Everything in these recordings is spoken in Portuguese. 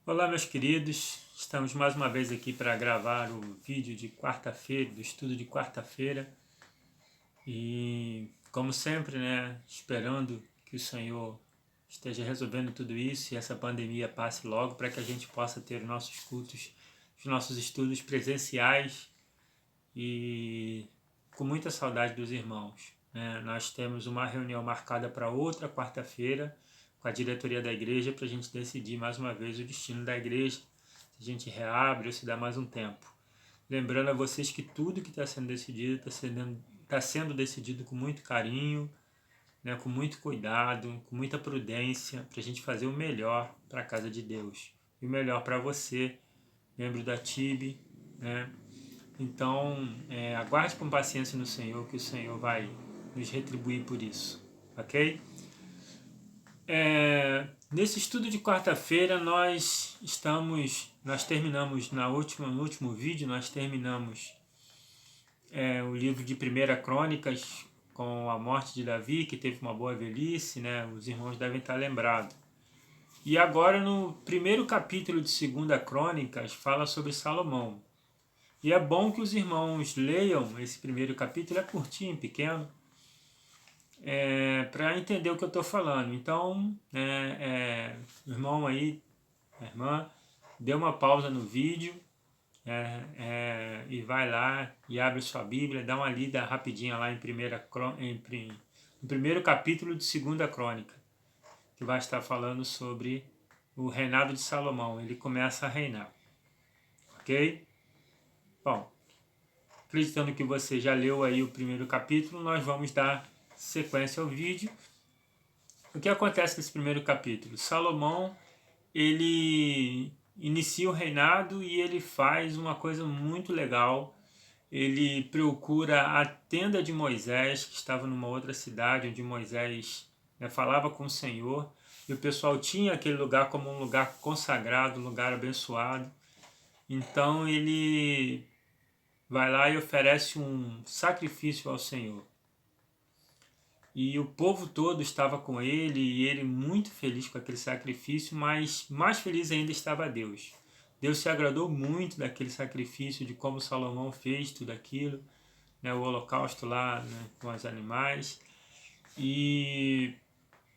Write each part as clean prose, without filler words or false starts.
Olá, meus queridos, estamos mais uma vez aqui para gravar o vídeo de quarta-feira, do estudo de quarta-feira e, como sempre, né, esperando que o Senhor esteja resolvendo tudo isso e essa pandemia passe logo para que a gente possa ter nossos cultos, os nossos estudos presenciais e com muita saudade dos irmãos, né? Nós temos uma reunião marcada para outra quarta-feira com a diretoria da igreja para a gente decidir mais uma vez o destino da igreja, se a gente reabre ou se dá mais um tempo. Lembrando a vocês que tudo que está sendo decidido está sendo decidido com muito carinho, né, com muito cuidado, com muita prudência, para a gente fazer o melhor para a casa de Deus e o melhor para você, membro da TIB, né? Então, aguarde com paciência no Senhor, que o Senhor vai nos retribuir por isso, ok? Nesse estudo de quarta-feira nós terminamos no último vídeo, nós terminamos o livro de 1 Crônicas com a morte de Davi, que teve uma boa velhice, né? Os irmãos devem estar lembrados. E agora no primeiro capítulo de 2 Crônicas fala sobre Salomão. E é bom que os irmãos leiam esse primeiro capítulo, é curtinho, pequeno, para entender o que eu estou falando. Então, o irmão aí, a irmã, dê uma pausa no vídeo e vai lá e abre sua Bíblia, dá uma lida rapidinha lá no primeiro capítulo de 2 Crônica, que vai estar falando sobre o reinado de Salomão. Ele começa a reinar, ok? Bom, acreditando que você já leu aí o primeiro capítulo, nós vamos dar sequência ao vídeo. O que acontece nesse primeiro capítulo? Salomão, ele inicia o reinado e ele faz uma coisa muito legal. Ele procura a tenda de Moisés, que estava numa outra cidade, onde Moisés falava com o Senhor, e o pessoal tinha aquele lugar como um lugar consagrado, um lugar abençoado. Então ele vai lá e oferece um sacrifício ao Senhor. E o povo todo estava com ele, e ele muito feliz com aquele sacrifício, mas mais feliz ainda estava Deus. Deus se agradou muito daquele sacrifício, de como Salomão fez tudo aquilo, né, o holocausto lá, né, com os animais, e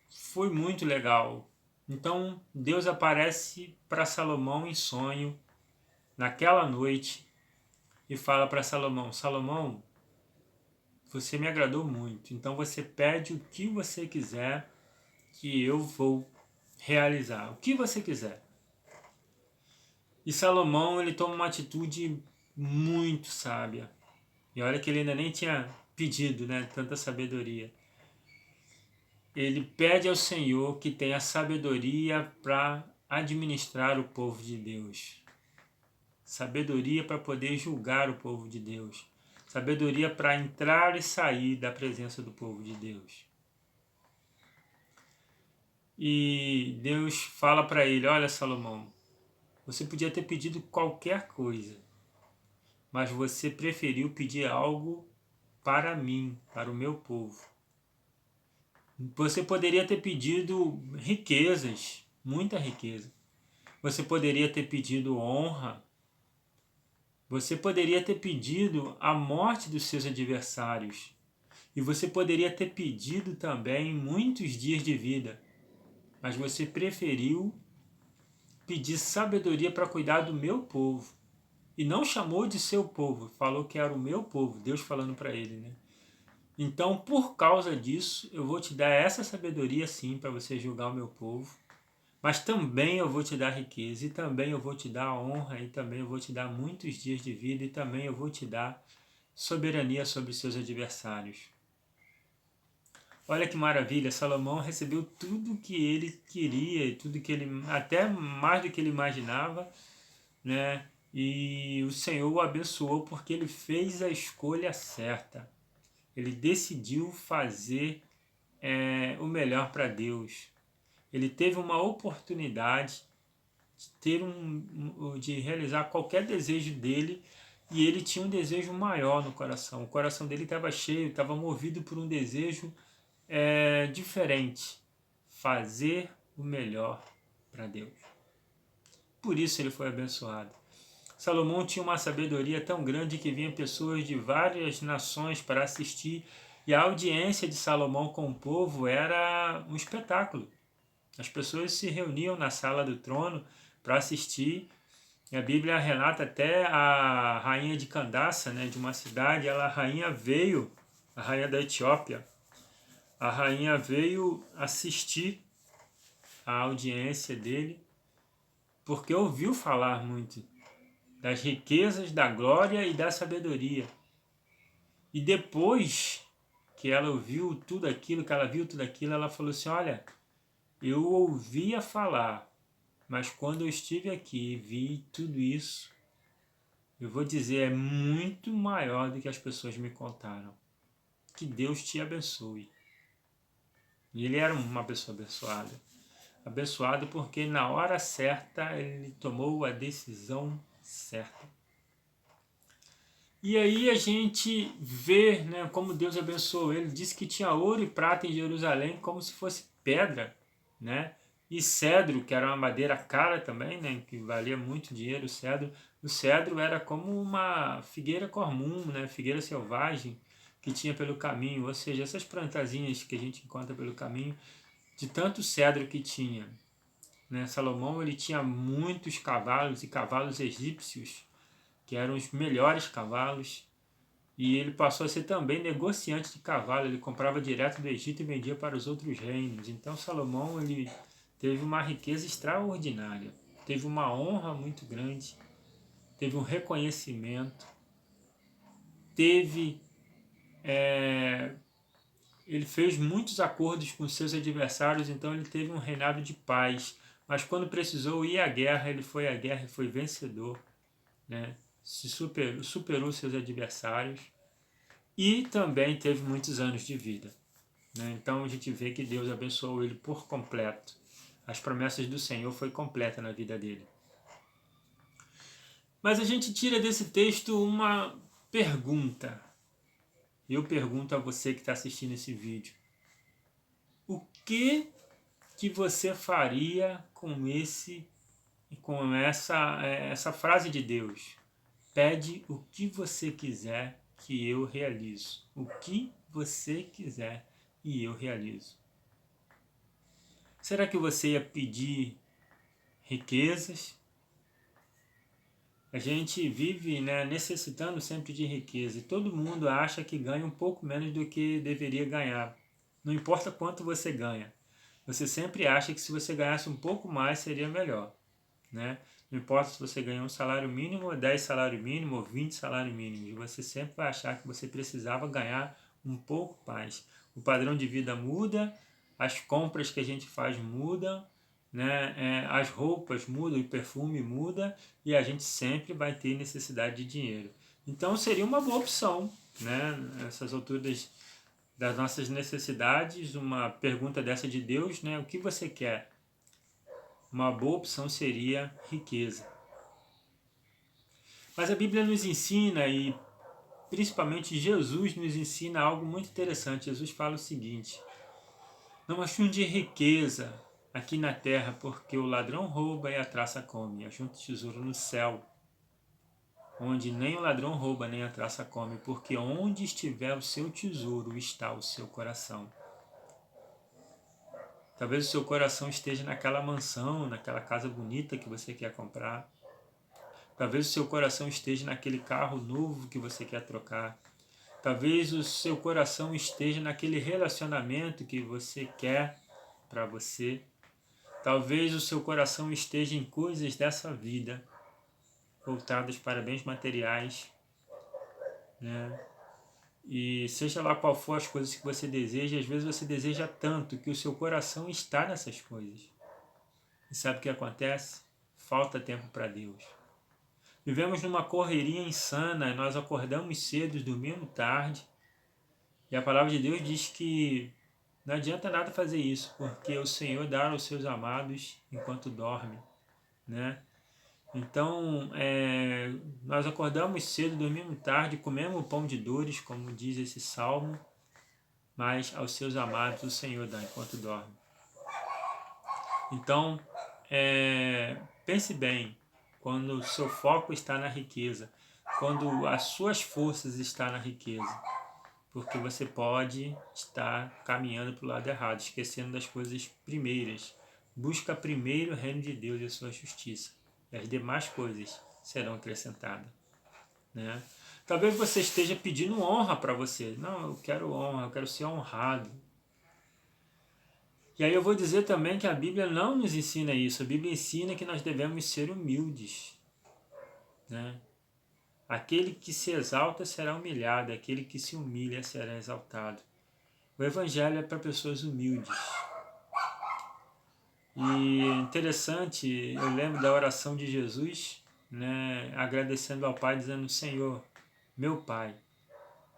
foi muito legal. Então Deus aparece para Salomão em sonho, naquela noite, e fala para Salomão: Salomão, você me agradou muito, então você pede o que você quiser que eu vou realizar, o que você quiser. E Salomão, ele toma uma atitude muito sábia. E olha que ele ainda nem tinha pedido, né, tanta sabedoria. Ele pede ao Senhor que tenha sabedoria para administrar o povo de Deus. Sabedoria para poder julgar o povo de Deus. Sabedoria para entrar e sair da presença do povo de Deus. E Deus fala para ele: olha, Salomão, você podia ter pedido qualquer coisa, mas você preferiu pedir algo para mim, para o meu povo. Você poderia ter pedido riquezas, muita riqueza. Você poderia ter pedido honra. Você poderia ter pedido a morte dos seus adversários. E você poderia ter pedido também muitos dias de vida. Mas você preferiu pedir sabedoria para cuidar do meu povo. E não chamou de seu povo, falou que era o meu povo, Deus falando para ele, né? Então, por causa disso, eu vou te dar essa sabedoria sim para você julgar o meu povo, mas também eu vou te dar riqueza, e também eu vou te dar honra, e também eu vou te dar muitos dias de vida, e também eu vou te dar soberania sobre seus adversários. Olha que maravilha, Salomão recebeu tudo que ele queria, tudo que ele, até mais do que ele imaginava, né? E o Senhor o abençoou porque ele fez a escolha certa. Ele decidiu fazer o melhor para Deus. Ele teve uma oportunidade de realizar qualquer desejo dele, e ele tinha um desejo maior no coração. O coração dele estava cheio, estava movido por um desejo diferente. Fazer o melhor para Deus. por isso ele foi abençoado. Salomão tinha uma sabedoria tão grande que vinham pessoas de várias nações para assistir, e a audiência de Salomão com o povo era um espetáculo. As pessoas se reuniam na sala do trono para assistir. E a Bíblia relata até a rainha de Candaça, né, de uma cidade, a rainha da Etiópia, a rainha veio assistir a audiência dele, porque ouviu falar muito das riquezas, da glória e da sabedoria. E depois que ela ouviu tudo aquilo, ela falou assim, olha, eu ouvia falar, mas quando eu estive aqui e vi tudo isso, eu vou dizer, é muito maior do que as pessoas me contaram. Que Deus te abençoe. E ele era uma pessoa abençoada. Abençoado porque na hora certa ele tomou a decisão certa. E aí a gente vê, né, como Deus abençoou ele. Disse que tinha ouro e prata em Jerusalém como se fosse pedra, né? E cedro, que era uma madeira cara também, né, que valia muito dinheiro, o cedro. O cedro era como uma figueira comum, né, figueira selvagem que tinha pelo caminho, ou seja, essas plantazinhas que a gente encontra pelo caminho, de tanto cedro que tinha, né? Salomão ele tinha muitos cavalos e cavalos egípcios, que eram os melhores cavalos, e ele passou a ser também negociante de cavalo. Ele comprava direto do Egito e vendia para os outros reinos. Então Salomão ele teve uma riqueza extraordinária, teve uma honra muito grande, teve um reconhecimento, teve ele fez muitos acordos com seus adversários, então ele teve um reinado de paz. Mas quando precisou ir à guerra, ele foi à guerra e foi vencedor, né? Superou seus adversários e também teve muitos anos de vida, né? Então a gente vê que Deus abençoou ele por completo. As promessas do Senhor foi completa na vida dele. Mas a gente tira desse texto uma pergunta. Eu pergunto a você que está assistindo esse vídeo. O que você faria com essa frase de Deus? Pede o que você quiser que eu realizo. O que você quiser e eu realizo. Será que você ia pedir riquezas? A gente vive, né, necessitando sempre de riqueza e todo mundo acha que ganha um pouco menos do que deveria ganhar. Não importa quanto você ganha. Você sempre acha que se você ganhasse um pouco mais seria melhor, né? Não importa se você ganhar um salário mínimo, ou 10 salários mínimos, ou 20 salários mínimos. Você sempre vai achar que você precisava ganhar um pouco mais. O padrão de vida muda, as compras que a gente faz mudam, né? As roupas mudam, o perfume muda e a gente sempre vai ter necessidade de dinheiro. Então seria uma boa opção, né? Essas alturas das nossas necessidades, uma pergunta dessa de Deus, né? O que você quer? Uma boa opção seria riqueza. Mas a Bíblia nos ensina, e principalmente Jesus nos ensina algo muito interessante. Jesus fala o seguinte: não achunde riqueza aqui na terra, porque o ladrão rouba e a traça come. Ajunte tesouro no céu, onde nem o ladrão rouba nem a traça come, porque onde estiver o seu tesouro está o seu coração. Talvez o seu coração esteja naquela mansão, naquela casa bonita que você quer comprar. Talvez o seu coração esteja naquele carro novo que você quer trocar. Talvez o seu coração esteja naquele relacionamento que você quer para você. Talvez o seu coração esteja em coisas dessa vida, voltadas para bens materiais, né? E seja lá qual for as coisas que você deseja, às vezes você deseja tanto que o seu coração está nessas coisas. E sabe o que acontece? Falta tempo para Deus. Vivemos numa correria insana, nós acordamos cedo, dormimos tarde. E a palavra de Deus diz que não adianta nada fazer isso, porque o Senhor dá aos seus amados enquanto dorme, né? Então, nós acordamos cedo, dormimos tarde, comemos pão de dores, como diz esse salmo, mas aos seus amados o Senhor dá enquanto dorme. Então, pense bem, quando o seu foco está na riqueza, quando as suas forças estão na riqueza, porque você pode estar caminhando para o lado errado, esquecendo das coisas primeiras. Busca primeiro o reino de Deus e a sua justiça, e as demais coisas serão acrescentadas, né? Talvez você esteja pedindo honra para você. Não, eu quero honra, eu quero ser honrado. E aí eu vou dizer também que a Bíblia não nos ensina isso. A Bíblia ensina que nós devemos ser humildes, né? Aquele que se exalta será humilhado, aquele que se humilha será exaltado. O Evangelho é para pessoas humildes. E interessante, eu lembro da oração de Jesus, né, agradecendo ao Pai, dizendo: Senhor, meu Pai,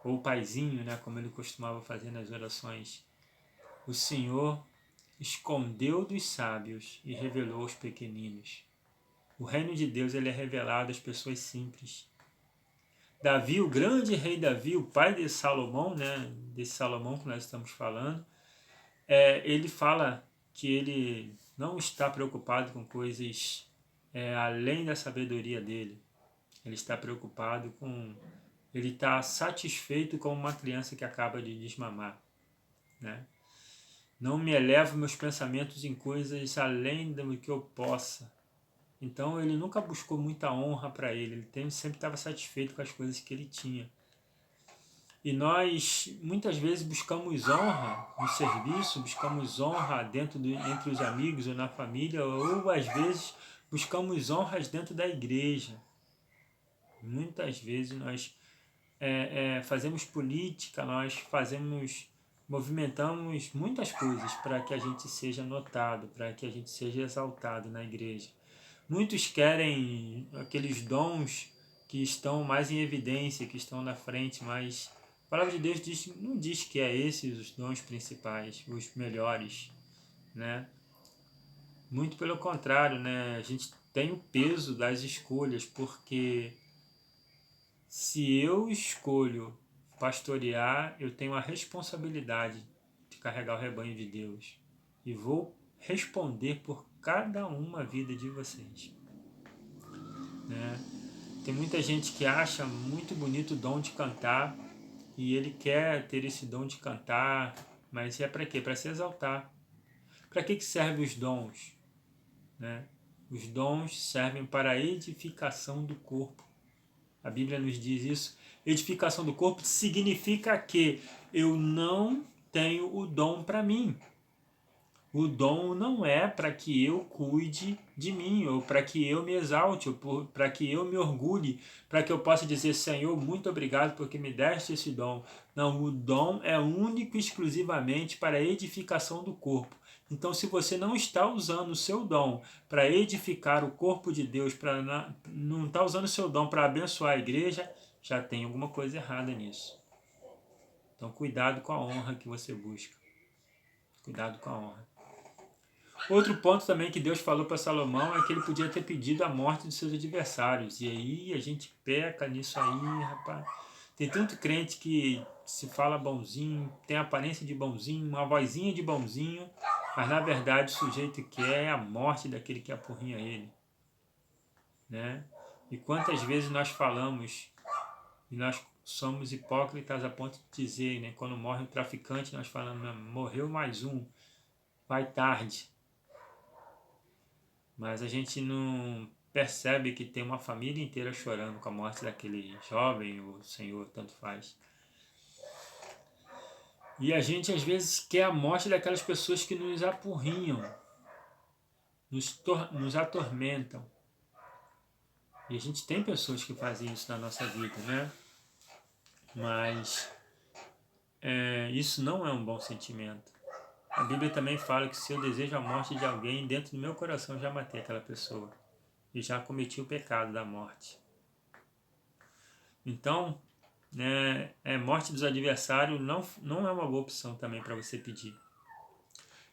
ou Paizinho, né, como ele costumava fazer nas orações, o Senhor escondeu dos sábios e revelou aos pequeninos. O reino de Deus ele é revelado às pessoas simples. Davi, o grande rei Davi, o pai de Salomão, né, desse Salomão que nós estamos falando, ele fala que ele não está preocupado com coisas além da sabedoria dele. Ele está preocupado com... Ele está satisfeito como uma criança que acaba de desmamar, né? Não me elevo meus pensamentos em coisas além do que eu possa. Então ele nunca buscou muita honra para ele sempre estava satisfeito com as coisas que ele tinha. E nós muitas vezes buscamos honra no serviço, buscamos honra entre os amigos ou na família, ou às vezes buscamos honras dentro da igreja. Muitas vezes nós fazemos política, nós movimentamos muitas coisas para que a gente seja notado, para que a gente seja exaltado na igreja. Muitos querem aqueles dons que estão mais em evidência, que estão na frente, mas a palavra de Deus não diz que é esses os dons principais, os melhores, né? Muito pelo contrário, né? A gente tem o peso das escolhas, porque se eu escolho pastorear, eu tenho a responsabilidade de carregar o rebanho de Deus. E vou responder por cada uma vida de vocês, né? Tem muita gente que acha muito bonito o dom de cantar e ele quer ter esse dom de cantar, mas é para quê? Para se exaltar. Para que servem os dons, né? Os dons servem para a edificação do corpo. A Bíblia nos diz isso. Edificação do corpo significa que eu não tenho o dom para mim. O dom não é para que eu cuide de mim, ou para que eu me exalte, ou para que eu me orgulhe, para que eu possa dizer: Senhor, muito obrigado porque me deste esse dom. Não, o dom é único e exclusivamente para a edificação do corpo. Então, se você não está usando o seu dom para edificar o corpo de Deus, não está usando o seu dom para abençoar a igreja, já tem alguma coisa errada nisso. Então, cuidado com a honra que você busca. Cuidado com a honra. Outro ponto também que Deus falou para Salomão é que ele podia ter pedido a morte de seus adversários. E aí a gente peca nisso aí, rapaz. Tem tanto crente que se fala bonzinho, tem aparência de bonzinho, uma vozinha de bonzinho, mas na verdade o sujeito quer a morte daquele que apurrinha ele, né? E quantas vezes nós falamos, e nós somos hipócritas a ponto de dizer, né, quando morre um traficante, nós falamos: morreu mais um, vai tarde. Mas a gente não percebe que tem uma família inteira chorando com a morte daquele jovem, ou senhor, tanto faz. E a gente às vezes quer a morte daquelas pessoas que nos apurrinham, nos atormentam. E a gente tem pessoas que fazem isso na nossa vida, né? Mas isso não é um bom sentimento. A Bíblia também fala que se eu desejo a morte de alguém, dentro do meu coração já matei aquela pessoa. E já cometi o pecado da morte. Então, morte dos adversários não é uma boa opção também para você pedir.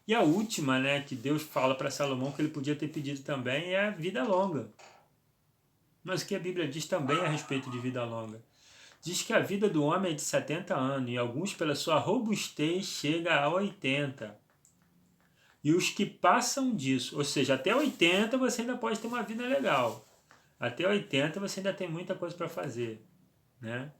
E a última, né, que Deus fala para Salomão que ele podia ter pedido também é a vida longa. Mas o que a Bíblia diz também a respeito de vida longa? Diz que a vida do homem é de 70 anos e alguns, pela sua robustez, chega a 80. E os que passam disso, ou seja, até 80 você ainda pode ter uma vida legal. Até 80 você ainda tem muita coisa para fazer, né?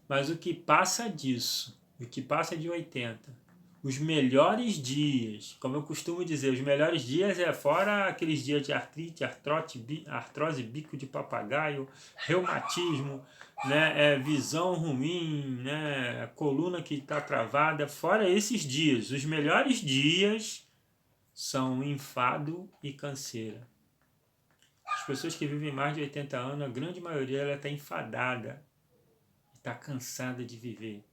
Mas o que passa disso, o que passa de 80, os melhores dias, como eu costumo dizer, os melhores dias é fora aqueles dias de artrite, artrose, bico de papagaio, reumatismo, né, visão ruim, né, coluna que está travada, fora esses dias. Os melhores dias são enfado e canseira. As pessoas que vivem mais de 80 anos, a grande maioria ela está enfadada, está cansada de viver.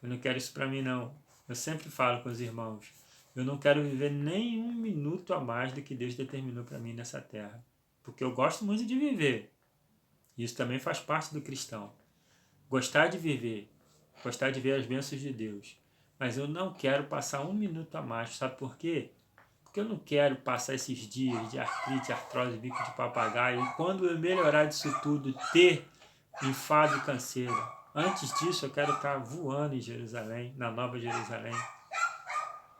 Eu não quero isso para mim não. Eu sempre falo com os irmãos, eu não quero viver nem um minuto a mais do que Deus determinou para mim nessa terra. Porque eu gosto muito de viver. Isso também faz parte do cristão. Gostar de viver, gostar de ver as bênçãos de Deus. Mas eu não quero passar um minuto a mais, sabe por quê? Porque eu não quero passar esses dias de artrite, artrose, bico de papagaio, e quando eu melhorar disso tudo, ter enfado e canseira. Antes disso, eu quero estar voando em Jerusalém, na Nova Jerusalém.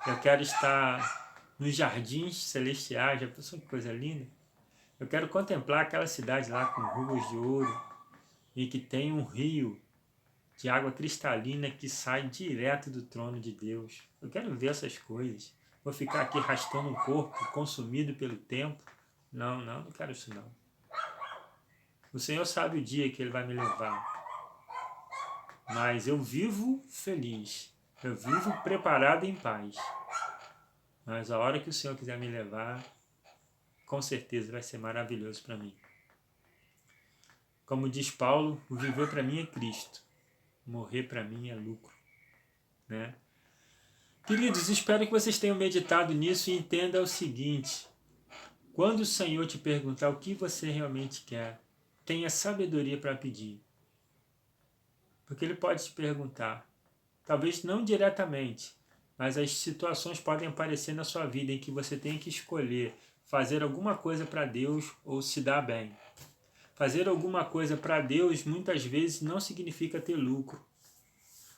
Eu quero estar nos jardins celestiais. Já pensou que coisa linda? Eu quero contemplar aquela cidade lá com ruas de ouro e que tem um rio de água cristalina que sai direto do trono de Deus. Eu quero ver essas coisas. Vou ficar aqui arrastando um corpo consumido pelo tempo? Não quero isso não. O Senhor sabe o dia que Ele vai me levar. Mas eu vivo feliz. Eu vivo preparado em paz. Mas a hora que o Senhor quiser me levar, com certeza vai ser maravilhoso para mim. Como diz Paulo, o viver para mim é Cristo. Morrer para mim é lucro, né? Queridos, espero que vocês tenham meditado nisso e entendam o seguinte: quando o Senhor te perguntar o que você realmente quer, tenha sabedoria para pedir. Porque Ele pode te perguntar, talvez não diretamente, mas as situações podem aparecer na sua vida em que você tem que escolher fazer alguma coisa para Deus ou se dar bem. Fazer alguma coisa para Deus muitas vezes não significa ter lucro.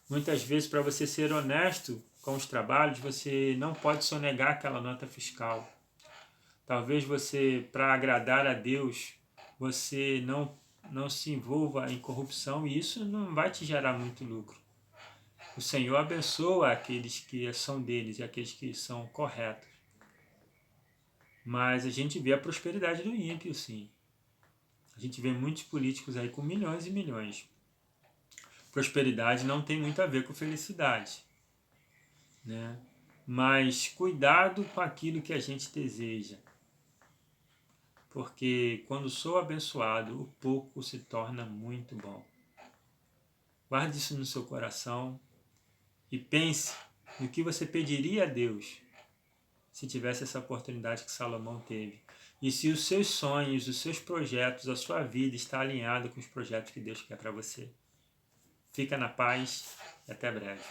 Muitas vezes, para você ser honesto com os trabalhos, você não pode sonegar aquela nota fiscal. Talvez você, para agradar a Deus, você não se envolva em corrupção e isso não vai te gerar muito lucro. O Senhor abençoa aqueles que são deles e aqueles que são corretos. Mas a gente vê a prosperidade do ímpio, sim. A gente vê muitos políticos aí com milhões e milhões. Prosperidade não tem muito a ver com felicidade, né? Mas cuidado com aquilo que a gente deseja. Porque quando sou abençoado, o pouco se torna muito bom. Guarde isso no seu coração e pense no que você pediria a Deus se tivesse essa oportunidade que Salomão teve. E se os seus sonhos, os seus projetos, a sua vida está alinhado com os projetos que Deus quer para você. Fica na paz e até breve.